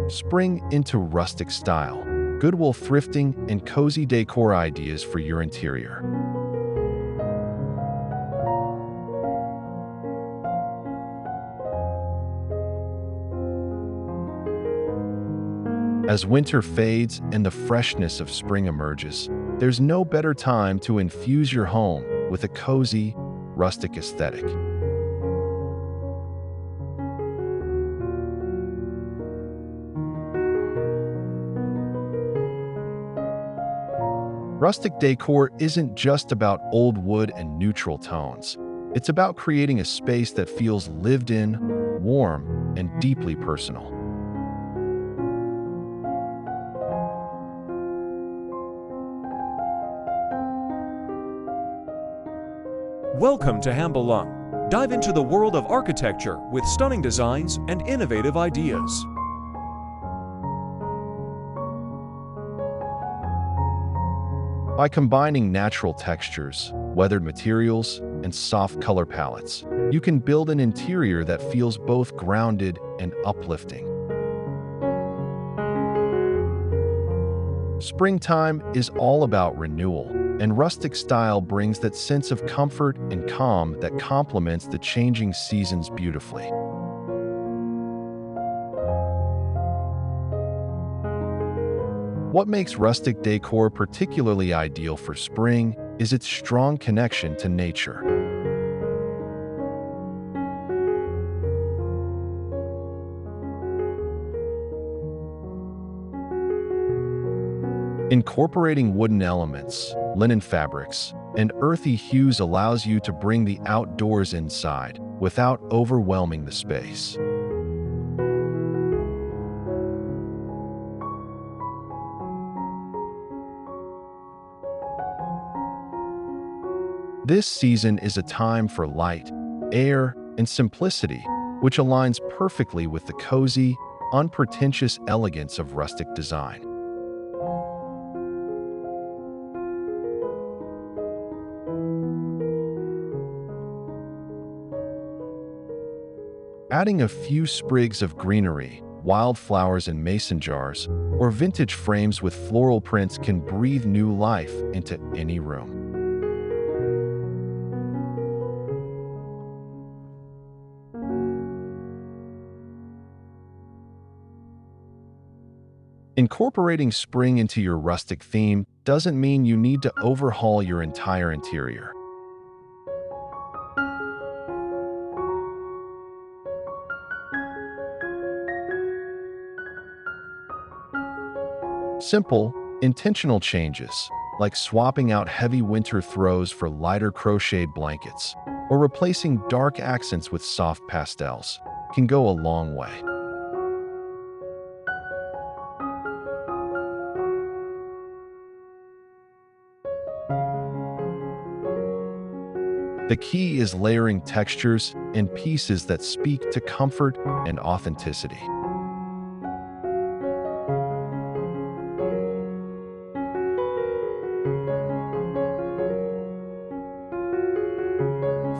Spring into rustic style, Goodwill thrifting, and cozy decor ideas for your interior. As winter fades and the freshness of spring emerges, there's no better time to infuse your home with a cozy, rustic aesthetic. Rustic decor isn't just about old wood and neutral tones. It's about creating a space that feels lived in, warm, and deeply personal. Welcome to Hambalung. Dive into the world of architecture with stunning designs and innovative ideas. By combining natural textures, weathered materials, and soft color palettes, you can build an interior that feels both grounded and uplifting. Springtime is all about renewal, and rustic style brings that sense of comfort and calm that complements the changing seasons beautifully. What makes rustic decor particularly ideal for spring is its strong connection to nature. Incorporating wooden elements, linen fabrics, and earthy hues allows you to bring the outdoors inside without overwhelming the space. This season is a time for light, air, and simplicity, which aligns perfectly with the cozy, unpretentious elegance of rustic design. Adding a few sprigs of greenery, wildflowers in mason jars, or vintage frames with floral prints can breathe new life into any room. Incorporating spring into your rustic theme doesn't mean you need to overhaul your entire interior. Simple, intentional changes, like swapping out heavy winter throws for lighter crocheted blankets, or replacing dark accents with soft pastels, can go a long way. The key is layering textures and pieces that speak to comfort and authenticity.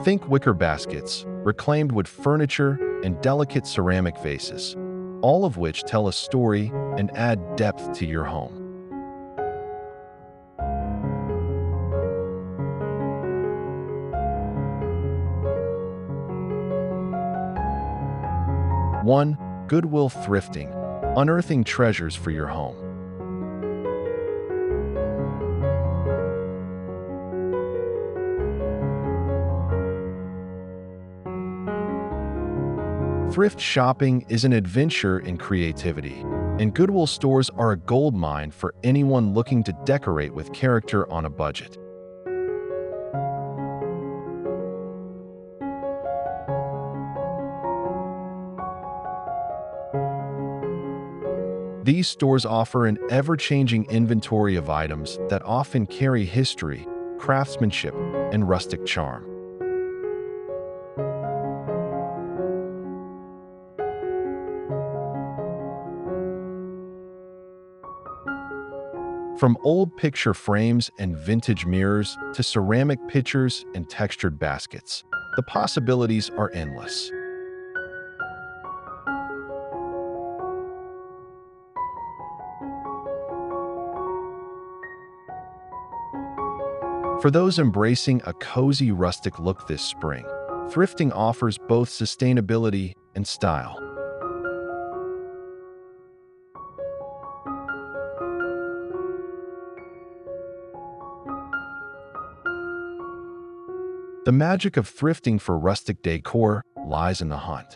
Think wicker baskets, reclaimed wood furniture, and delicate ceramic vases, all of which tell a story and add depth to your home. One, Goodwill Thrifting, unearthing treasures for your home. Thrift shopping is an adventure in creativity, and Goodwill stores are a goldmine for anyone looking to decorate with character on a budget. These stores offer an ever-changing inventory of items that often carry history, craftsmanship, and rustic charm. From old picture frames and vintage mirrors to ceramic pitchers and textured baskets, the possibilities are endless. For those embracing a cozy rustic look this spring, thrifting offers both sustainability and style. The magic of thrifting for rustic decor lies in the hunt.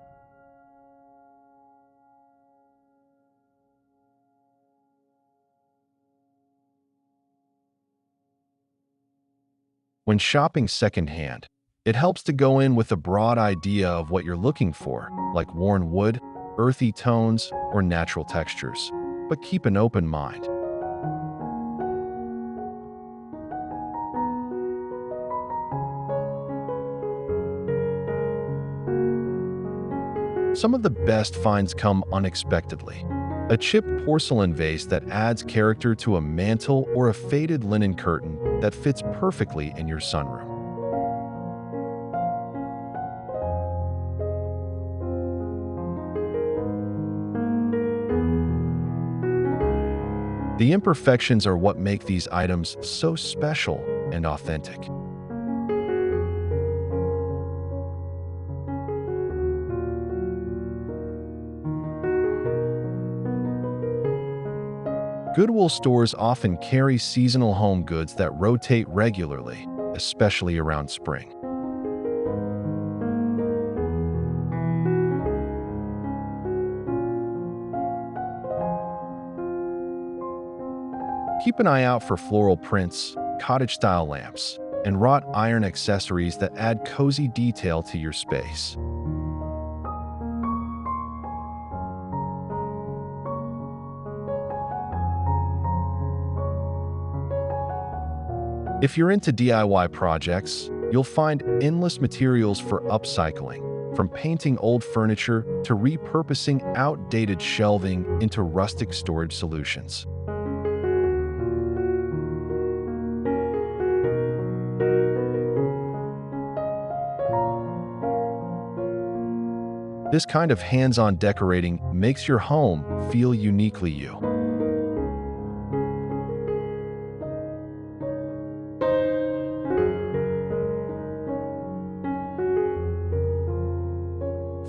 When shopping secondhand, it helps to go in with a broad idea of what you're looking for, like worn wood, earthy tones, or natural textures, but keep an open mind. Some of the best finds come unexpectedly. A chipped porcelain vase that adds character to a mantle or a faded linen curtain that fits perfectly in your sunroom. The imperfections are what make these items so special and authentic. Goodwill stores often carry seasonal home goods that rotate regularly, especially around spring. Keep an eye out for floral prints, cottage-style lamps, and wrought iron accessories that add cozy detail to your space. If you're into DIY projects, you'll find endless materials for upcycling, from painting old furniture to repurposing outdated shelving into rustic storage solutions. This kind of hands-on decorating makes your home feel uniquely you.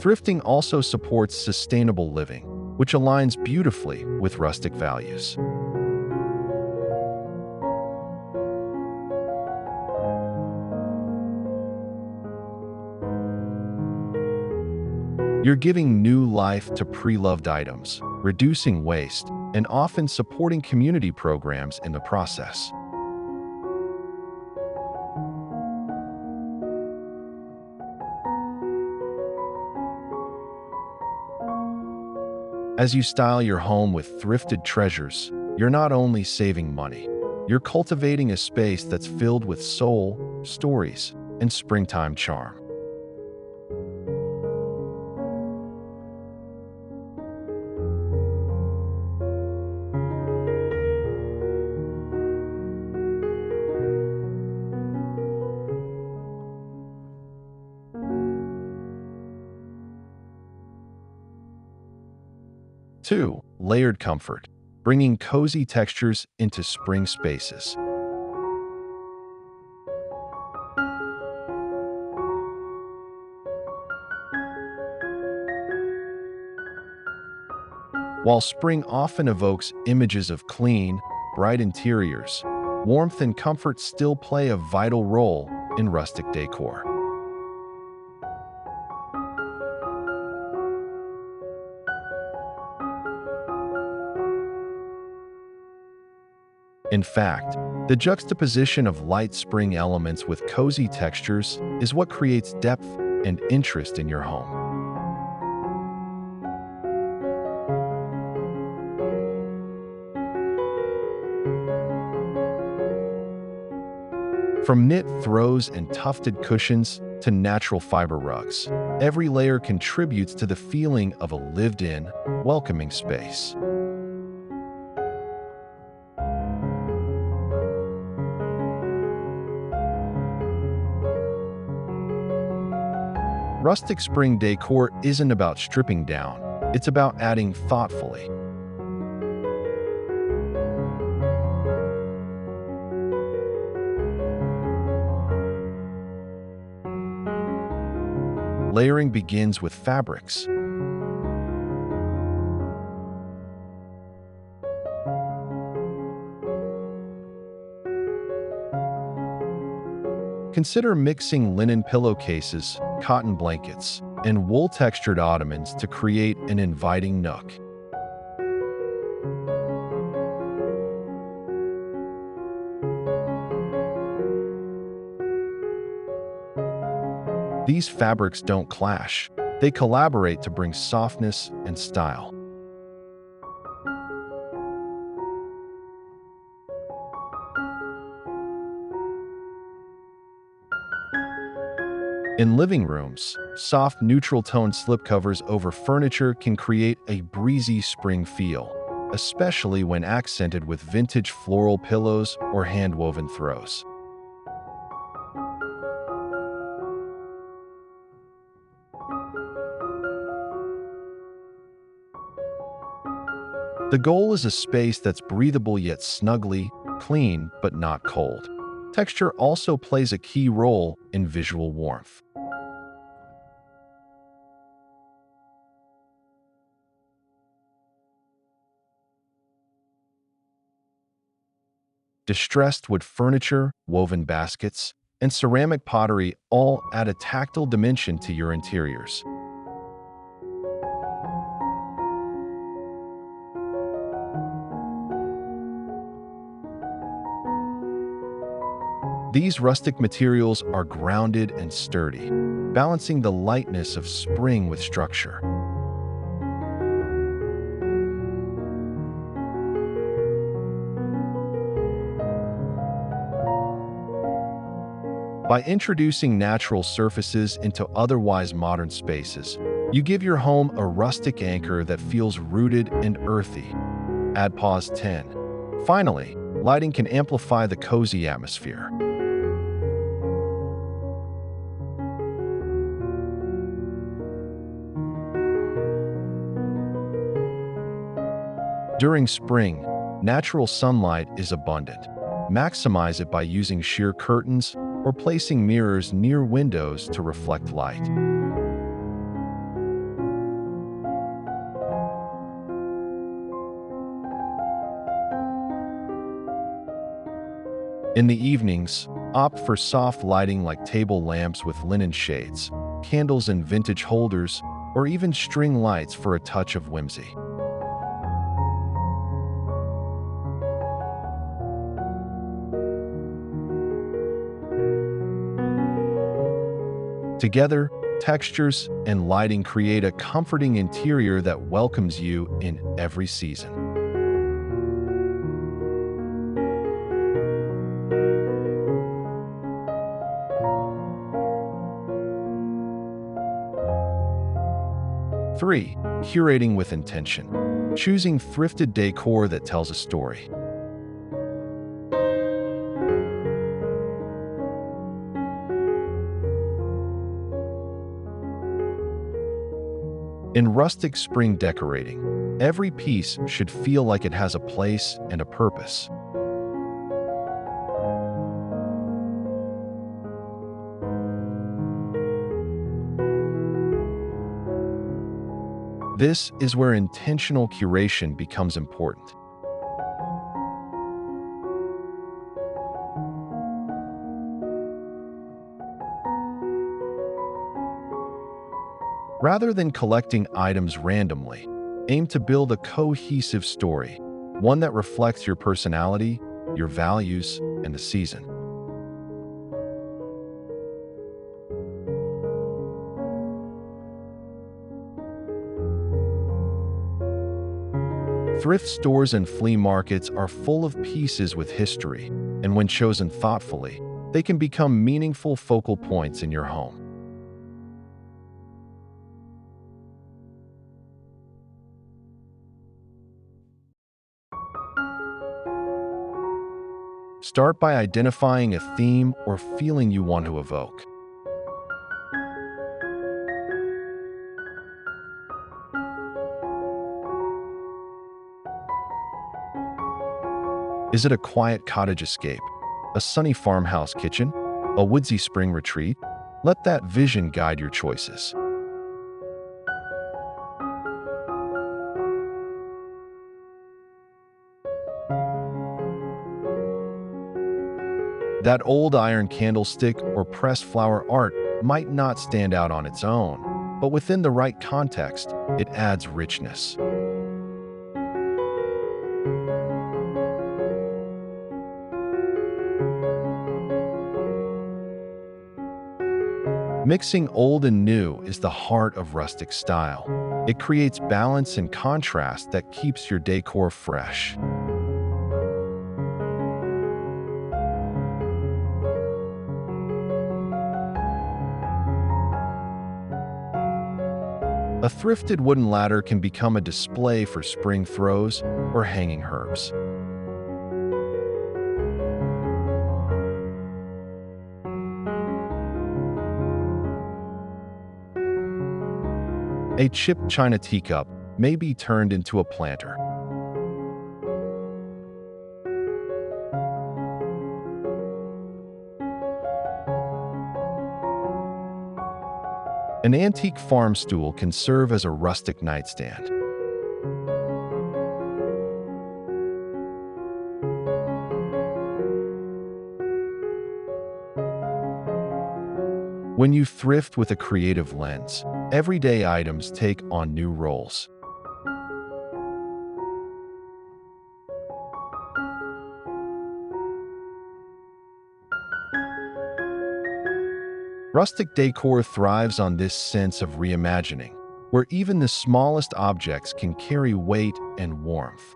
Thrifting also supports sustainable living, which aligns beautifully with rustic values. You're giving new life to pre-loved items, reducing waste, and often supporting community programs in the process. As you style your home with thrifted treasures, you're not only saving money, you're cultivating a space that's filled with soul, stories, and springtime charm. Two, layered comfort, bringing cozy textures into spring spaces. While spring often evokes images of clean, bright interiors, warmth and comfort still play a vital role in rustic decor. In fact, the juxtaposition of light spring elements with cozy textures is what creates depth and interest in your home. From knit throws and tufted cushions to natural fiber rugs, every layer contributes to the feeling of a lived-in, welcoming space. Rustic spring decor isn't about stripping down, it's about adding thoughtfully. Layering begins with fabrics. Consider mixing linen pillowcases, cotton blankets, and wool-textured ottomans to create an inviting nook. These fabrics don't clash. They collaborate to bring softness and style. In living rooms, soft neutral-tone slipcovers over furniture can create a breezy spring feel, especially when accented with vintage floral pillows or hand-woven throws. The goal is a space that's breathable yet snuggly, clean but not cold. Texture also plays a key role in visual warmth. Distressed wood furniture, woven baskets, and ceramic pottery all add a tactile dimension to your interiors. These rustic materials are grounded and sturdy, balancing the lightness of spring with structure. By introducing natural surfaces into otherwise modern spaces, you give your home a rustic anchor that feels rooted and earthy. Add pause 10. Finally, lighting can amplify the cozy atmosphere. During spring, natural sunlight is abundant. Maximize it by using sheer curtains or placing mirrors near windows to reflect light. In the evenings, opt for soft lighting like table lamps with linen shades, candles and vintage holders, or even string lights for a touch of whimsy. Together, textures and lighting create a comforting interior that welcomes you in every season. Three, curating with intention. Choosing thrifted decor that tells a story. In rustic spring decorating, every piece should feel like it has a place and a purpose. This is where intentional curation becomes important. Rather than collecting items randomly, aim to build a cohesive story, one that reflects your personality, your values, and the season. Thrift stores and flea markets are full of pieces with history, and when chosen thoughtfully, they can become meaningful focal points in your home. Start by identifying a theme or feeling you want to evoke. Is it a quiet cottage escape, a sunny farmhouse kitchen, a woodsy spring retreat? Let that vision guide your choices. That old iron candlestick or pressed flower art might not stand out on its own, but within the right context, it adds richness. Mixing old and new is the heart of rustic style. It creates balance and contrast that keeps your decor fresh. A thrifted wooden ladder can become a display for spring throws or hanging herbs. A chipped china teacup may be turned into a planter. An antique farm stool can serve as a rustic nightstand. When you thrift with a creative lens, everyday items take on new roles. Rustic decor thrives on this sense of reimagining, where even the smallest objects can carry weight and warmth.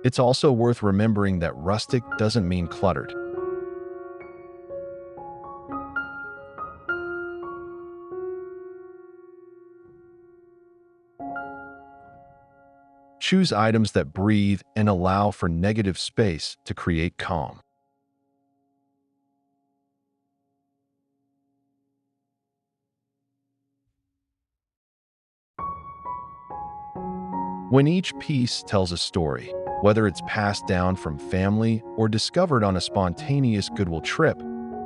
It's also worth remembering that rustic doesn't mean cluttered. Choose items that breathe and allow for negative space to create calm. When each piece tells a story, whether it's passed down from family or discovered on a spontaneous Goodwill trip,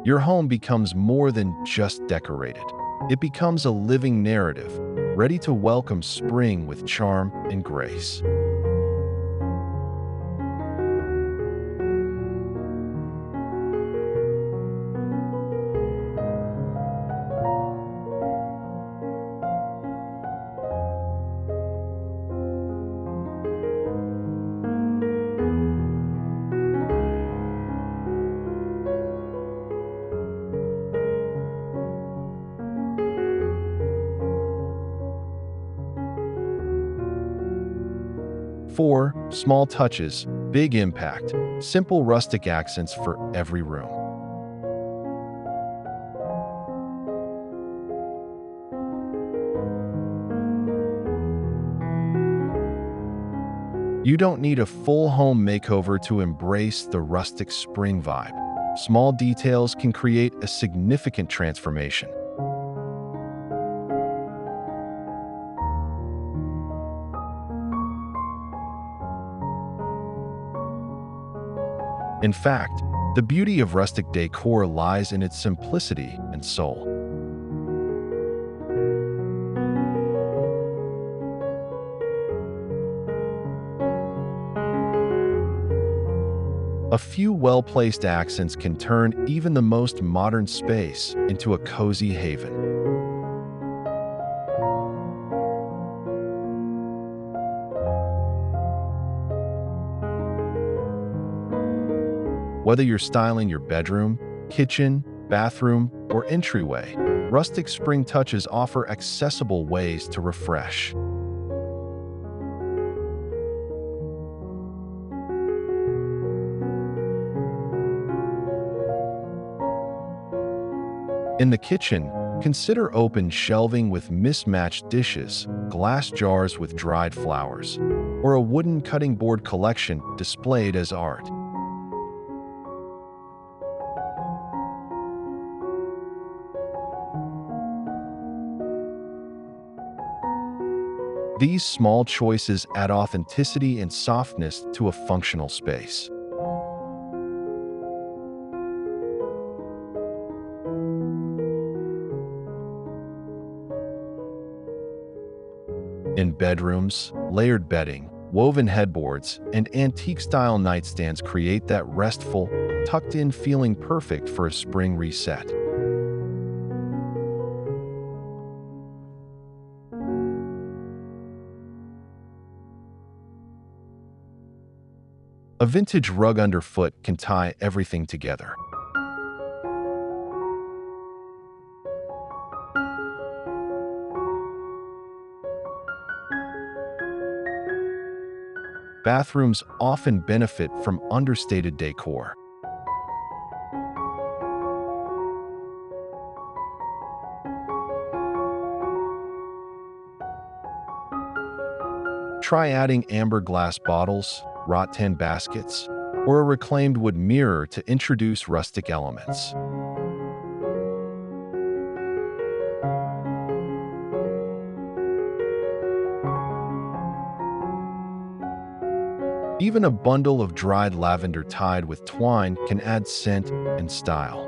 your home becomes more than just decorated. It becomes a living narrative, ready to welcome spring with charm and grace. 4. Small touches, big impact. Simple rustic accents for every room. You don't need a full home makeover to embrace the rustic spring vibe. Small details can create a significant transformation. In fact, the beauty of rustic decor lies in its simplicity and soul. A few well-placed accents can turn even the most modern space into a cozy haven. Whether you're styling your bedroom, kitchen, bathroom, or entryway, rustic spring touches offer accessible ways to refresh. In the kitchen, consider open shelving with mismatched dishes, glass jars with dried flowers, or a wooden cutting board collection displayed as art. These small choices add authenticity and softness to a functional space. In bedrooms, layered bedding, woven headboards, and antique-style nightstands create that restful, tucked-in feeling perfect for a spring reset. A vintage rug underfoot can tie everything together. Bathrooms often benefit from understated decor. Try adding amber glass bottles, wrought tin baskets, or a reclaimed wood mirror to introduce rustic elements. Even a bundle of dried lavender tied with twine can add scent and style.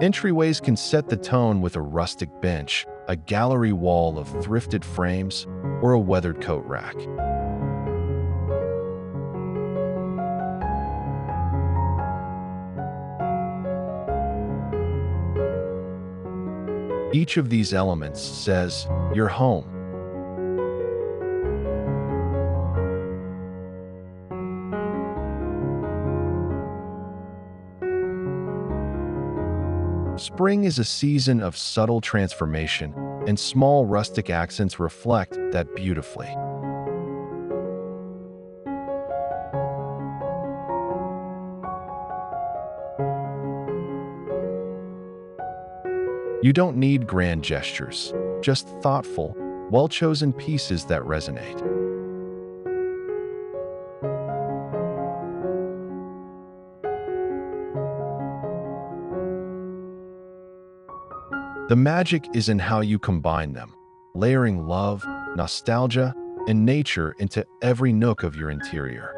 Entryways can set the tone with a rustic bench, a gallery wall of thrifted frames, or a weathered coat rack. Each of these elements says, "You're home." Spring is a season of subtle transformation, and small rustic accents reflect that beautifully. You don't need grand gestures, just thoughtful, well-chosen pieces that resonate. The magic is in how you combine them, layering love, nostalgia, and nature into every nook of your interior.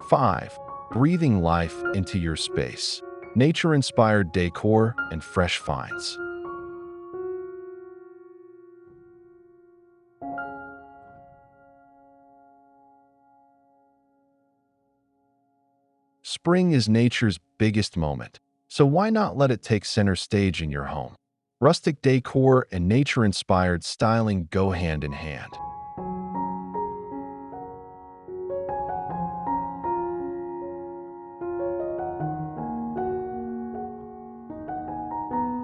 Five, breathing life into your space. Nature-inspired decor and fresh finds. Spring is nature's biggest moment, so why not let it take center stage in your home? Rustic decor and nature-inspired styling go hand in hand.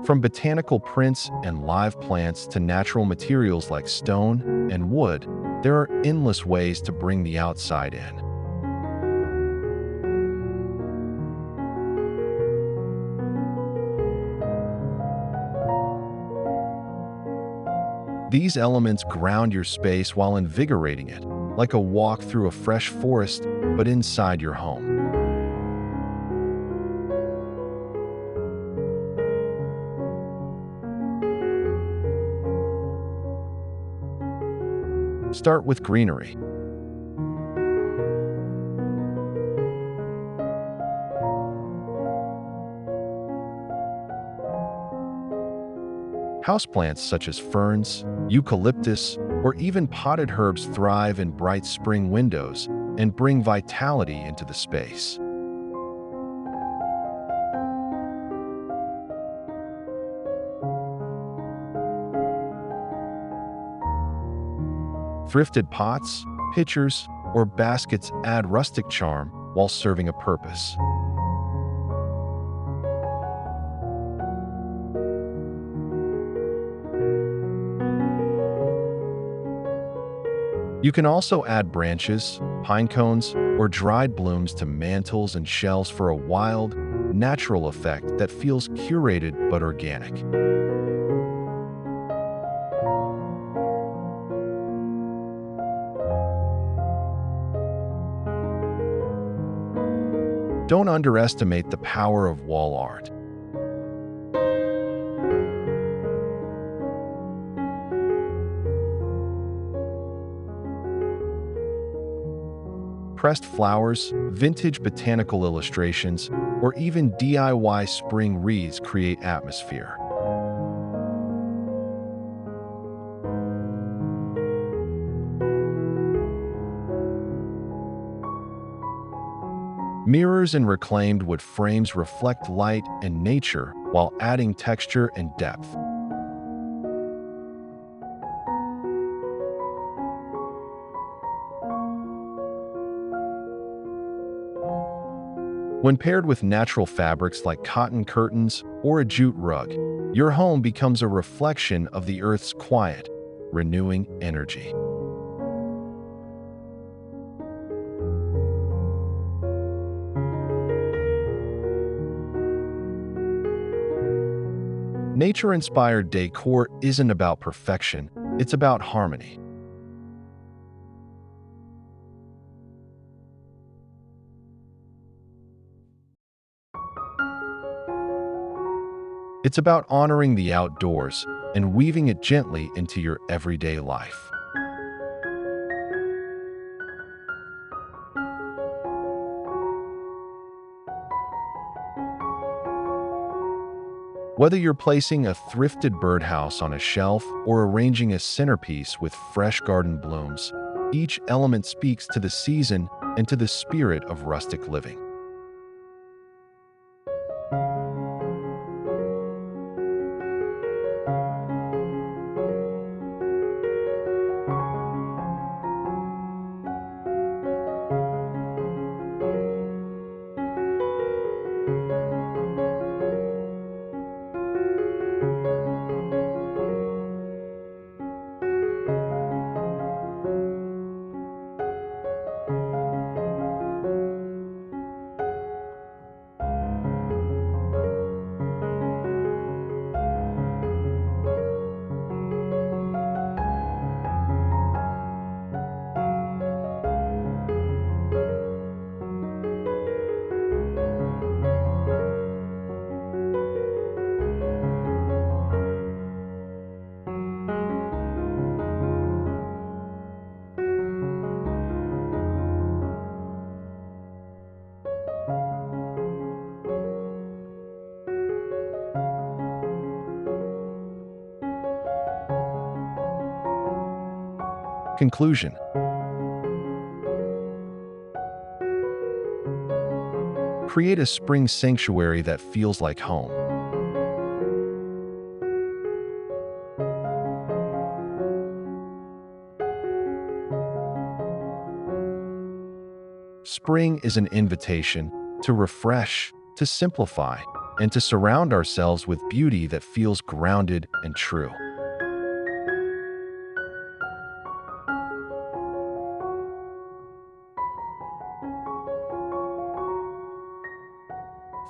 From botanical prints and live plants to natural materials like stone and wood, there are endless ways to bring the outside in. These elements ground your space while invigorating it, like a walk through a fresh forest, but inside your home. Start with greenery. Houseplants such as ferns, eucalyptus, or even potted herbs thrive in bright spring windows and bring vitality into the space. Thrifted pots, pitchers, or baskets add rustic charm while serving a purpose. You can also add branches, pine cones, or dried blooms to mantels and shelves for a wild, natural effect that feels curated but organic. Don't underestimate the power of wall art. Pressed flowers, vintage botanical illustrations, or even DIY spring wreaths create atmosphere. Mirrors and reclaimed wood frames reflect light and nature while adding texture and depth. When paired with natural fabrics like cotton curtains or a jute rug, your home becomes a reflection of the earth's quiet, renewing energy. Nature-inspired decor isn't about perfection, it's about harmony. It's about honoring the outdoors and weaving it gently into your everyday life. Whether you're placing a thrifted birdhouse on a shelf or arranging a centerpiece with fresh garden blooms, each element speaks to the season and to the spirit of rustic living. Conclusion. Create a spring sanctuary that feels like home. Spring is an invitation to refresh, to simplify, and to surround ourselves with beauty that feels grounded and true.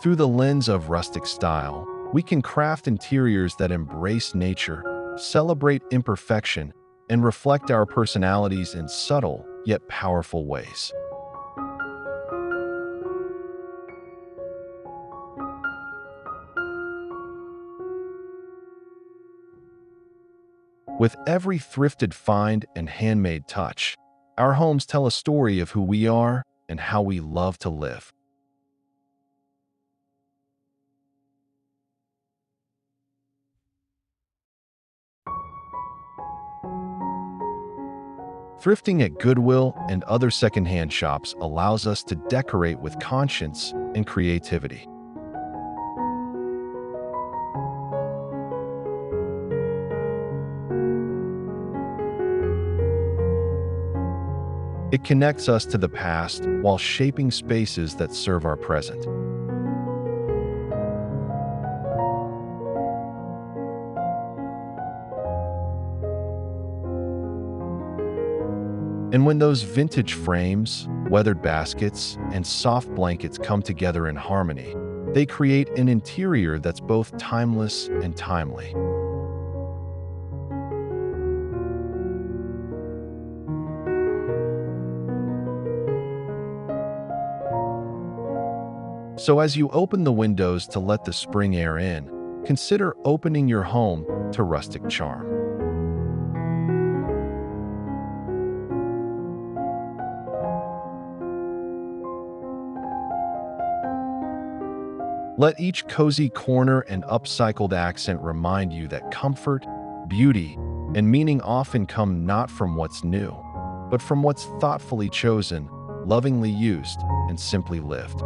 Through the lens of rustic style, we can craft interiors that embrace nature, celebrate imperfection, and reflect our personalities in subtle yet powerful ways. With every thrifted find and handmade touch, our homes tell a story of who we are and how we love to live. Thrifting at Goodwill and other secondhand shops allows us to decorate with conscience and creativity. It connects us to the past while shaping spaces that serve our present. And when those vintage frames, weathered baskets, and soft blankets come together in harmony, they create an interior that's both timeless and timely. So as you open the windows to let the spring air in, consider opening your home to rustic charm. Let each cozy corner and upcycled accent remind you that comfort, beauty, and meaning often come not from what's new, but from what's thoughtfully chosen, lovingly used, and simply lived.